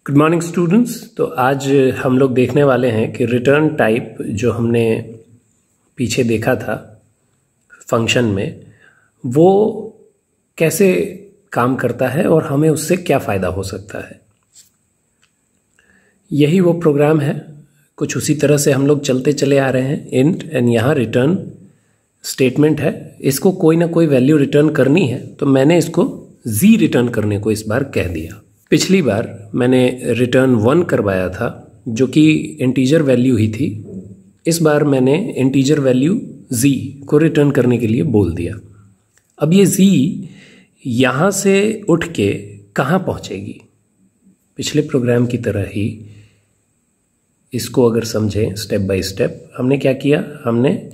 Good morning students. तो आज हम लोग देखने वाले हैं कि रिटर्न टाइप जो हमने पीछे देखा था फंक्शन में, वो कैसे काम करता है और हमें उससे क्या फ़ायदा हो सकता है। यही वो प्रोग्राम है, कुछ उसी तरह से हम लोग चलते चले आ रहे हैं। इंट एंड यहाँ रिटर्न स्टेटमेंट है, इसको कोई ना कोई वैल्यू रिटर्न करनी है, तो मैंने इसको जी रिटर्न करने को इस बार कह दिया। पिछली बार मैंने रिटर्न 1 करवाया था जो कि इंटीजर वैल्यू ही थी। इस बार मैंने इंटीजर वैल्यू z को रिटर्न करने के लिए बोल दिया। अब ये z यहाँ से उठ के कहाँ पहुँचेगी? पिछले प्रोग्राम की तरह ही इसको अगर समझें स्टेप बाय स्टेप, हमने क्या किया, हमने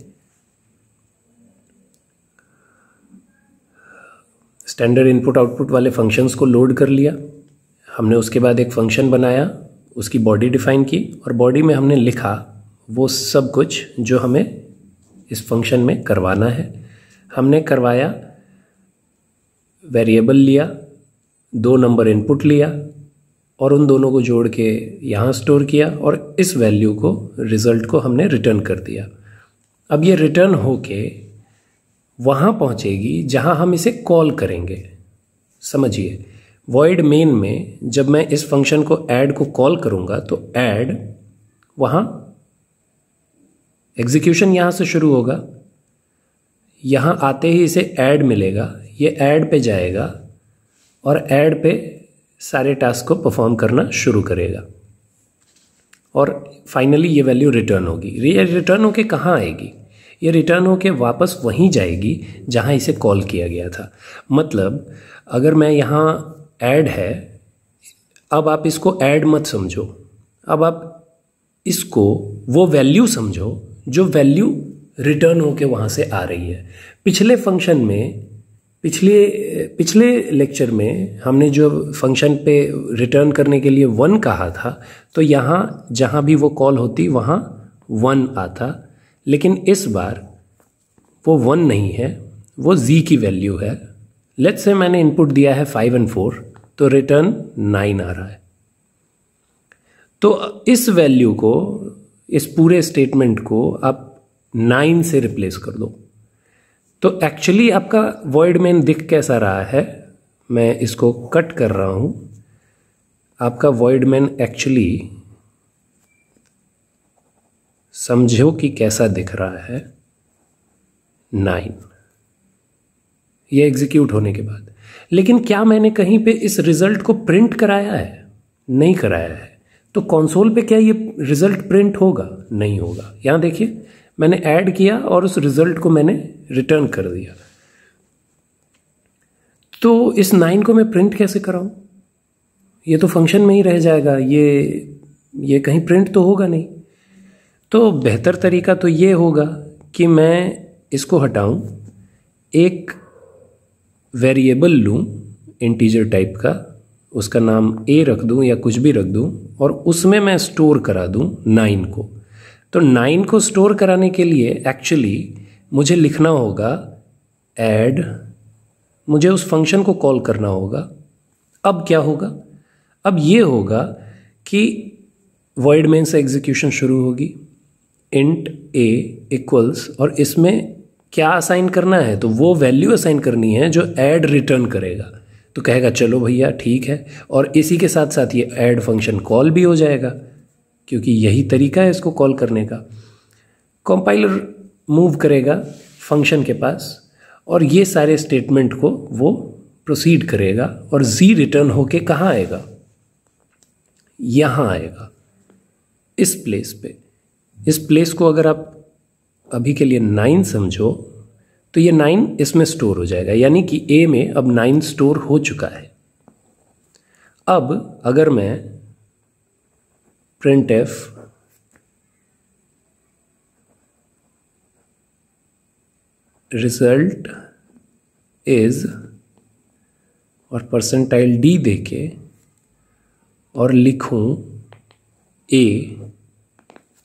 स्टैंडर्ड इनपुट आउटपुट वाले फंक्शंस को लोड कर लिया। हमने उसके बाद एक फंक्शन बनाया, उसकी बॉडी डिफाइन की और बॉडी में हमने लिखा वो सब कुछ जो हमें इस फंक्शन में करवाना है। हमने करवाया, वेरिएबल लिया, 2 नंबर इनपुट लिया और उन दोनों को जोड़ के यहाँ स्टोर किया और इस वैल्यू को, रिज़ल्ट को हमने रिटर्न कर दिया। अब ये रिटर्न होके वहाँ पहुँचेगी जहाँ हम इसे कॉल करेंगे। समझिए, वॉइड मेन में जब मैं इस फंक्शन को ऐड को कॉल करूँगा तो ऐड, वहाँ एग्जीक्यूशन यहाँ से शुरू होगा, यहाँ आते ही इसे ऐड मिलेगा, ये ऐड पे जाएगा और ऐड पे सारे टास्क को परफॉर्म करना शुरू करेगा और फाइनली ये वैल्यू रिटर्न होगी। ये रिटर्न होके कहाँ आएगी? ये रिटर्न होके वापस वहीं जाएगी जहाँ इसे कॉल किया गया था। मतलब अगर मैं यहाँ ऐड है, अब आप इसको ऐड मत समझो, अब आप इसको वो वैल्यू समझो जो वैल्यू रिटर्न होके वहाँ से आ रही है। पिछले फंक्शन में, पिछले लेक्चर में हमने जो फंक्शन पे रिटर्न करने के लिए 1 कहा था, तो यहाँ जहाँ भी वो कॉल होती वहाँ 1 आता, लेकिन इस बार वो 1 नहीं है, वो z की वैल्यू है। लेट्स से मैंने इनपुट दिया है 5 और 4, तो रिटर्न 9 आ रहा है। तो इस वैल्यू को, इस पूरे स्टेटमेंट को आप 9 से रिप्लेस कर दो, तो एक्चुअली आपका वॉइड मेन दिख कैसा रहा है? मैं इसको कट कर रहा हूं। आपका वॉइड मेन एक्चुअली समझो कि कैसा दिख रहा है, 9, ये एग्जीक्यूट होने के बाद। लेकिन क्या मैंने कहीं पे इस रिजल्ट को प्रिंट कराया है? नहीं कराया है। तो कंसोल पे क्या ये रिजल्ट प्रिंट होगा? नहीं होगा। यहाँ देखिए, मैंने ऐड किया और उस रिजल्ट को मैंने रिटर्न कर दिया। तो इस 9 को मैं प्रिंट कैसे कराऊं? ये तो फंक्शन में ही रह जाएगा, ये कहीं प्रिंट तो होगा नहीं। तो बेहतर तरीका तो ये होगा कि मैं इसको हटाऊं, एक वेरिएबल लूं इंटीजर टाइप का, उसका नाम a रख दूं या कुछ भी रख दूं और उसमें मैं स्टोर करा दूं 9 को। तो 9 को स्टोर कराने के लिए एक्चुअली मुझे लिखना होगा ऐड, मुझे उस फंक्शन को कॉल करना होगा। अब क्या होगा? अब ये होगा कि वॉइड मेन से एग्जीक्यूशन शुरू होगी, इंट a इक्वल्स, और इसमें क्या असाइन करना है? तो वो वैल्यू असाइन करनी है जो ऐड रिटर्न करेगा। तो कहेगा चलो भैया ठीक है, और इसी के साथ साथ ये ऐड फंक्शन कॉल भी हो जाएगा, क्योंकि यही तरीका है इसको कॉल करने का। कंपाइलर मूव करेगा फंक्शन के पास और ये सारे स्टेटमेंट को वो प्रोसीड करेगा और z रिटर्न होके कहाँ आएगा? यहाँ आएगा, इस प्लेस पे। इस प्लेस को अगर आप अभी के लिए 9 समझो तो ये 9 इसमें स्टोर हो जाएगा, यानी कि a में अब 9 स्टोर हो चुका है। अब अगर मैं printf रिजल्ट इज और %d देके और लिखूं a,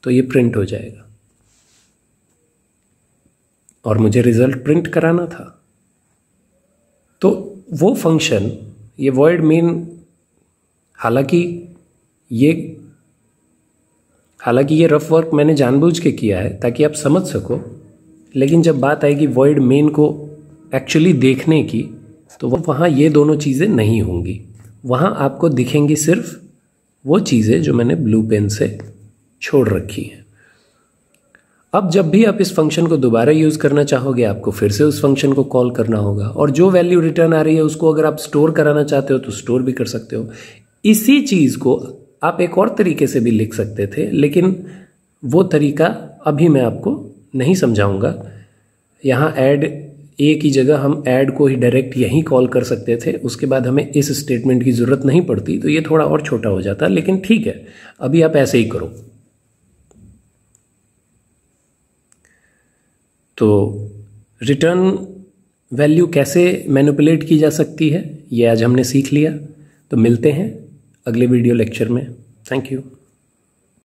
तो ये प्रिंट हो जाएगा और मुझे रिजल्ट प्रिंट कराना था। तो वो फंक्शन, ये वॉइड मेन, हालांकि ये हालांकि ये रफ वर्क मैंने जानबूझ के किया है ताकि आप समझ सको, लेकिन जब बात आएगी वॉइड मेन को एक्चुअली देखने की तो वहाँ ये दोनों चीज़ें नहीं होंगी। वहाँ आपको दिखेंगी सिर्फ वो चीज़ें जो मैंने ब्लू पेन से छोड़ रखी हैं। अब जब भी आप इस फंक्शन को दोबारा यूज़ करना चाहोगे आपको फिर से उस फंक्शन को कॉल करना होगा, और जो वैल्यू रिटर्न आ रही है उसको अगर आप स्टोर कराना चाहते हो तो स्टोर भी कर सकते हो। इसी चीज़ को आप एक और तरीके से भी लिख सकते थे, लेकिन वो तरीका अभी मैं आपको नहीं समझाऊंगा। यहाँ ऐड ए की जगह हम ऐड को ही डायरेक्ट यहीं कॉल कर सकते थे, उसके बाद हमें इस स्टेटमेंट की ज़रूरत नहीं पड़ती, तो ये थोड़ा और छोटा हो जाता, लेकिन ठीक है अभी आप ऐसे ही करो। तो रिटर्न वैल्यू कैसे मैनिपुलेट की जा सकती है ये आज हमने सीख लिया। तो मिलते हैं अगले वीडियो लेक्चर में। Thank you.